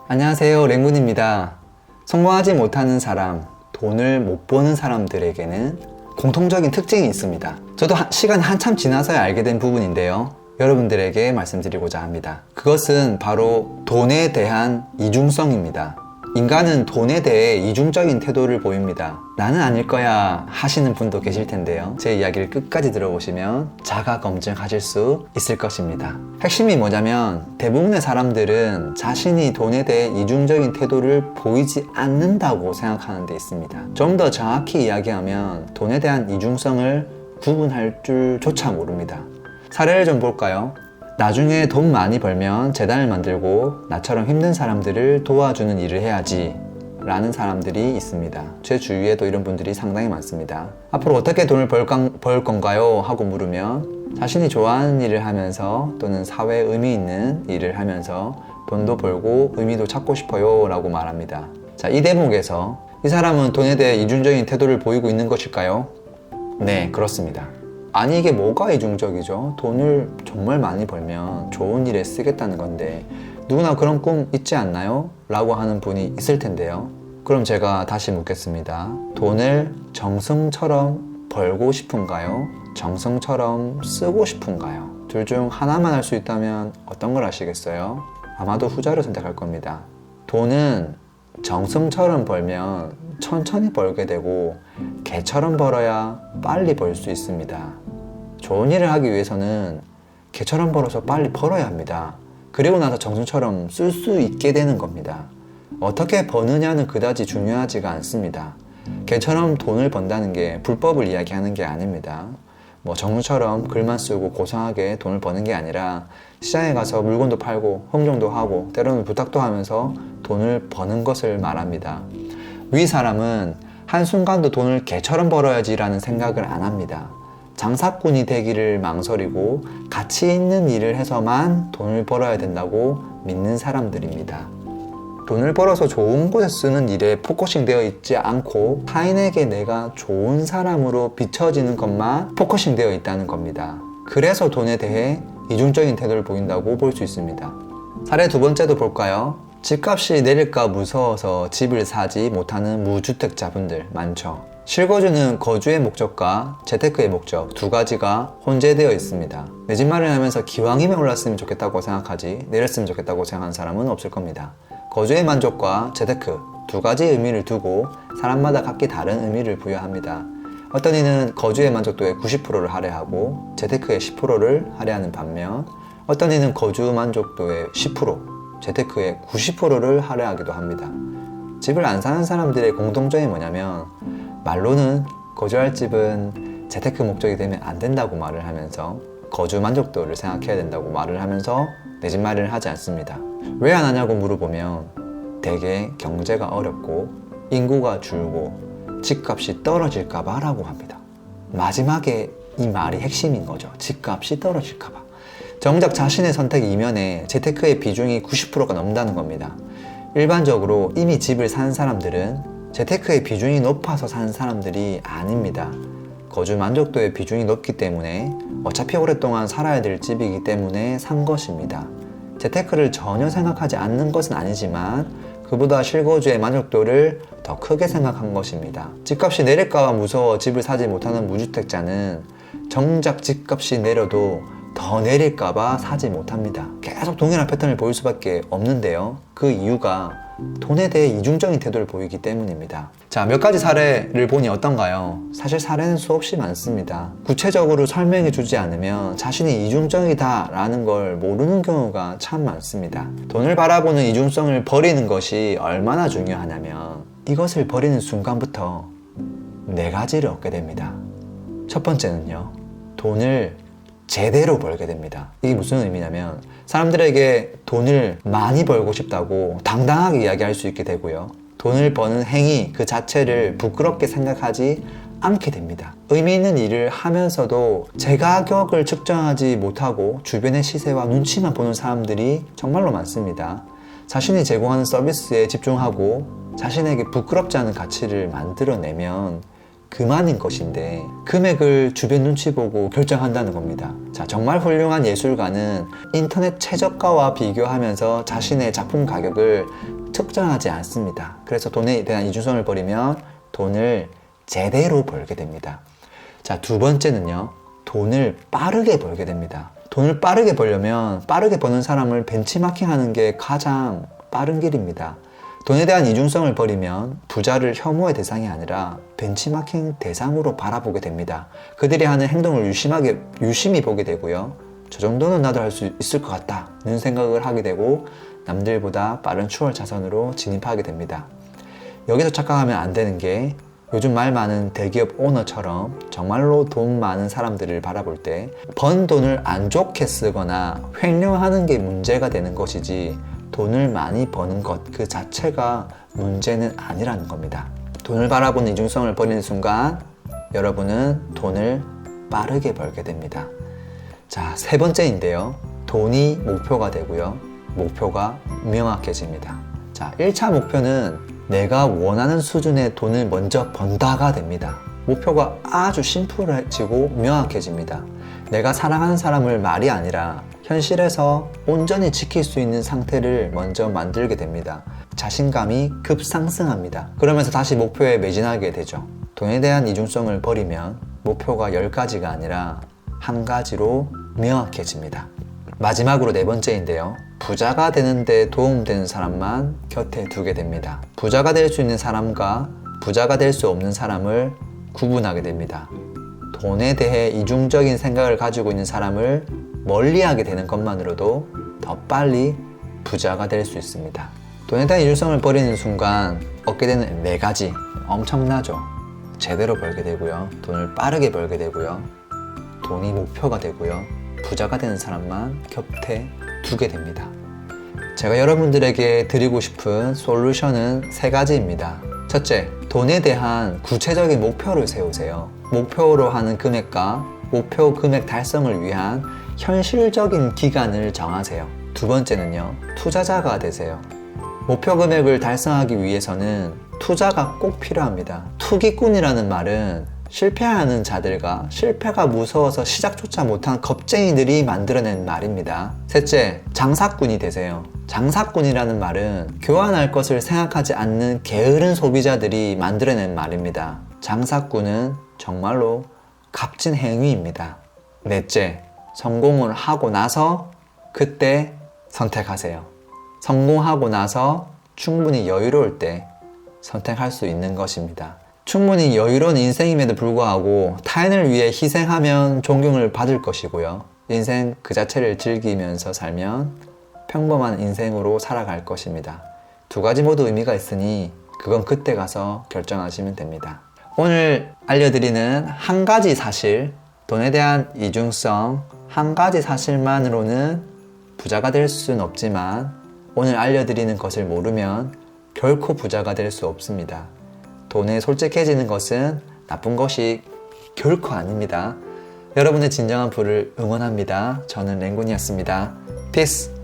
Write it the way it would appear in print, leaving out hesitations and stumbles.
안녕하세요, 랭군입니다. 성공하지 못하는 사람, 돈을 못 버는 사람들에게는 공통적인 특징이 있습니다. 저도 시간이 한참 지나서야 알게 된 부분인데요, 여러분들에게 말씀드리고자 합니다. 그것은 바로 돈에 대한 이중성입니다. 인간은 돈에 대해 이중적인 태도를 보입니다. 나는 아닐 거야 하시는 분도 계실 텐데요, 제 이야기를 끝까지 들어보시면 자가 검증하실 수 있을 것입니다. 핵심이 뭐냐면, 대부분의 사람들은 자신이 돈에 대해 이중적인 태도를 보이지 않는다고 생각하는 데 있습니다. 좀 더 정확히 이야기하면 돈에 대한 이중성을 구분할 줄조차 모릅니다. 사례를 좀 볼까요? 나중에 돈 많이 벌면 재단을 만들고 나처럼 힘든 사람들을 도와주는 일을 해야지 라는 사람들이 있습니다. 제 주위에도 이런 분들이 상당히 많습니다. 앞으로 어떻게 돈을 벌 건가요? 하고 물으면 자신이 좋아하는 일을 하면서 또는 사회에 의미 있는 일을 하면서 돈도 벌고 의미도 찾고 싶어요 라고 말합니다. 자, 이 대목에서 이 사람은 돈에 대해 이중적인 태도를 보이고 있는 것일까요? 네, 그렇습니다. 아니, 이게 뭐가 이중적이죠? 돈을 정말 많이 벌면 좋은 일에 쓰겠다는 건데 누구나 그런 꿈 있지 않나요? 라고 하는 분이 있을 텐데요. 그럼 제가 다시 묻겠습니다. 돈을 정승처럼 벌고 싶은가요? 정승처럼 쓰고 싶은가요? 둘 중 하나만 할 수 있다면 어떤 걸 하시겠어요? 아마도 후자를 선택할 겁니다. 돈은 정승처럼 벌면 천천히 벌게 되고 개처럼 벌어야 빨리 벌 수 있습니다. 좋은 일을 하기 위해서는 개처럼 벌어서 빨리 벌어야 합니다. 그리고 나서 정승처럼 쓸 수 있게 되는 겁니다. 어떻게 버느냐는 그다지 중요하지가 않습니다. 개처럼 돈을 번다는 게 불법을 이야기하는 게 아닙니다. 정승처럼 글만 쓰고 고상하게 돈을 버는 게 아니라 시장에 가서 물건도 팔고 흥정도 하고 때로는 부탁도 하면서 돈을 버는 것을 말합니다. 위 사람은 한순간도 돈을 개처럼 벌어야지 라는 생각을 안 합니다. 장사꾼이 되기를 망설이고 가치 있는 일을 해서만 돈을 벌어야 된다고 믿는 사람들입니다. 돈을 벌어서 좋은 곳에 쓰는 일에 포커싱 되어 있지 않고 타인에게 내가 좋은 사람으로 비춰지는 것만 포커싱 되어 있다는 겁니다. 그래서 돈에 대해 이중적인 태도를 보인다고 볼 수 있습니다. 사례 두 번째도 볼까요? 집값이 내릴까 무서워서 집을 사지 못하는 무주택자분들 많죠. 실거주는 거주의 목적과 재테크의 목적 두 가지가 혼재되어 있습니다. 내 집 마련하면서 기왕이면 올랐으면 좋겠다고 생각하지 내렸으면 좋겠다고 생각하는 사람은 없을 겁니다. 거주의 만족과 재테크 두 가지 의미를 두고 사람마다 각기 다른 의미를 부여합니다. 어떤 이는 거주의 만족도의 90%를 할애하고 재테크의 10%를 할애하는 반면, 어떤 이는 거주 만족도의 10%, 재테크의 90%를 할애하기도 합니다. 집을 안 사는 사람들의 공통점이 뭐냐면, 말로는 거주할 집은 재테크 목적이 되면 안 된다고 말을 하면서 거주 만족도를 생각해야 된다고 말을 하면서 내 집 마련을 하지 않습니다. 왜 안 하냐고 물어보면 대개 경제가 어렵고 인구가 줄고 집값이 떨어질까봐 라고 합니다. 마지막에 이 말이 핵심인 거죠. 집값이 떨어질까봐. 정작 자신의 선택 이면에 재테크의 비중이 90%가 넘는다는 겁니다. 일반적으로 이미 집을 산 사람들은 재테크의 비중이 높아서 산 사람들이 아닙니다. 거주 만족도의 비중이 높기 때문에 어차피 오랫동안 살아야 될 집이기 때문에 산 것입니다. 재테크를 전혀 생각하지 않는 것은 아니지만 그보다 실거주의 만족도를 더 크게 생각한 것입니다. 집값이 내릴까 봐 무서워 집을 사지 못하는 무주택자는 정작 집값이 내려도 더 내릴까 봐 사지 못합니다. 계속 동일한 패턴을 보일 수밖에 없는데요, 그 이유가 돈에 대해 이중적인 태도를 보이기 때문입니다. 자, 몇 가지 사례를 보니 어떤가요? 사실 사례는 수없이 많습니다. 구체적으로 설명해 주지 않으면 자신이 이중적이다 라는 걸 모르는 경우가 참 많습니다. 돈을 바라보는 이중성을 버리는 것이 얼마나 중요하냐면, 이것을 버리는 순간부터 네 가지를 얻게 됩니다. 첫 번째는요, 돈을 제대로 벌게 됩니다. 이게 무슨 의미냐면, 사람들에게 돈을 많이 벌고 싶다고 당당하게 이야기할 수 있게 되고요, 돈을 버는 행위 그 자체를 부끄럽게 생각하지 않게 됩니다. 의미 있는 일을 하면서도 제 가격을 측정하지 못하고 주변의 시세와 눈치만 보는 사람들이 정말로 많습니다. 자신이 제공하는 서비스에 집중하고 자신에게 부끄럽지 않은 가치를 만들어내면 그만인 것인데 금액을 주변 눈치 보고 결정한다는 겁니다. 자, 정말 훌륭한 예술가는 인터넷 최저가와 비교하면서 자신의 작품 가격을 특정하지 않습니다. 그래서 돈에 대한 이중성을 버리면 돈을 제대로 벌게 됩니다. 자, 두 번째는요. 돈을 빠르게 벌게 됩니다. 돈을 빠르게 벌려면 빠르게 버는 사람을 벤치마킹하는 게 가장 빠른 길입니다. 돈에 대한 이중성을 버리면 부자를 혐오의 대상이 아니라 벤치마킹 대상으로 바라보게 됩니다. 그들이 하는 행동을 유심히 보게 되고요. 저 정도는 나도 할 수 있을 것 같다는 생각을 하게 되고 남들보다 빠른 추월 차선으로 진입하게 됩니다. 여기서 착각하면 안 되는 게 요즘 말 많은 대기업 오너처럼 정말로 돈 많은 사람들을 바라볼 때 번 돈을 안 좋게 쓰거나 횡령하는 게 문제가 되는 것이지 돈을 많이 버는 것 그 자체가 문제는 아니라는 겁니다. 돈을 바라보는 이중성을 버리는 순간 여러분은 돈을 빠르게 벌게 됩니다. 자, 세 번째인데요. 돈이 목표가 되고요. 목표가 명확해집니다. 자, 1차 목표는 내가 원하는 수준의 돈을 먼저 번다가 됩니다. 목표가 아주 심플해지고 명확해집니다. 내가 사랑하는 사람을 말이 아니라 현실에서 온전히 지킬 수 있는 상태를 먼저 만들게 됩니다. 자신감이 급상승합니다. 그러면서 다시 목표에 매진하게 되죠. 돈에 대한 이중성을 버리면 목표가 10가지가 아니라 한 가지로 명확해집니다. 마지막으로 네 번째인데요. 부자가 되는데 도움되는 사람만 곁에 두게 됩니다. 부자가 될 수 있는 사람과 부자가 될 수 없는 사람을 구분하게 됩니다. 돈에 대해 이중적인 생각을 가지고 있는 사람을 멀리하게 되는 것만으로도 더 빨리 부자가 될 수 있습니다. 돈에 대한 이중성을 버리는 순간 얻게 되는 네 가지 엄청나죠. 제대로 벌게 되고요. 돈을 빠르게 벌게 되고요. 돈이 목표가 되고요. 부자가 되는 사람만 곁에 두게 됩니다. 제가 여러분들에게 드리고 싶은 솔루션은 세 가지입니다. 첫째, 돈에 대한 구체적인 목표를 세우세요. 목표로 하는 금액과 목표 금액 달성을 위한 현실적인 기간을 정하세요. 두 번째는요, 투자자가 되세요. 목표 금액을 달성하기 위해서는 투자가 꼭 필요합니다. 투기꾼이라는 말은 실패하는 자들과 실패가 무서워서 시작조차 못한 겁쟁이들이 만들어낸 말입니다. 셋째, 장사꾼이 되세요. 장사꾼이라는 말은 교환할 것을 생각하지 않는 게으른 소비자들이 만들어낸 말입니다. 장사꾼은 정말로 값진 행위입니다. 넷째, 성공을 하고 나서 그때 선택하세요. 성공하고 나서 충분히 여유로울 때 선택할 수 있는 것입니다. 충분히 여유로운 인생임에도 불구하고 타인을 위해 희생하면 존경을 받을 것이고요. 인생 그 자체를 즐기면서 살면 평범한 인생으로 살아갈 것입니다. 두 가지 모두 의미가 있으니 그건 그때 가서 결정하시면 됩니다. 오늘 알려드리는 한 가지 사실, 돈에 대한 이중성, 한 가지 사실만으로는 부자가 될 수는 없지만 오늘 알려드리는 것을 모르면 결코 부자가 될 수 없습니다. 돈에 솔직해지는 것은 나쁜 것이 결코 아닙니다. 여러분의 진정한 부를 응원합니다. 저는 랭군이었습니다. 피스!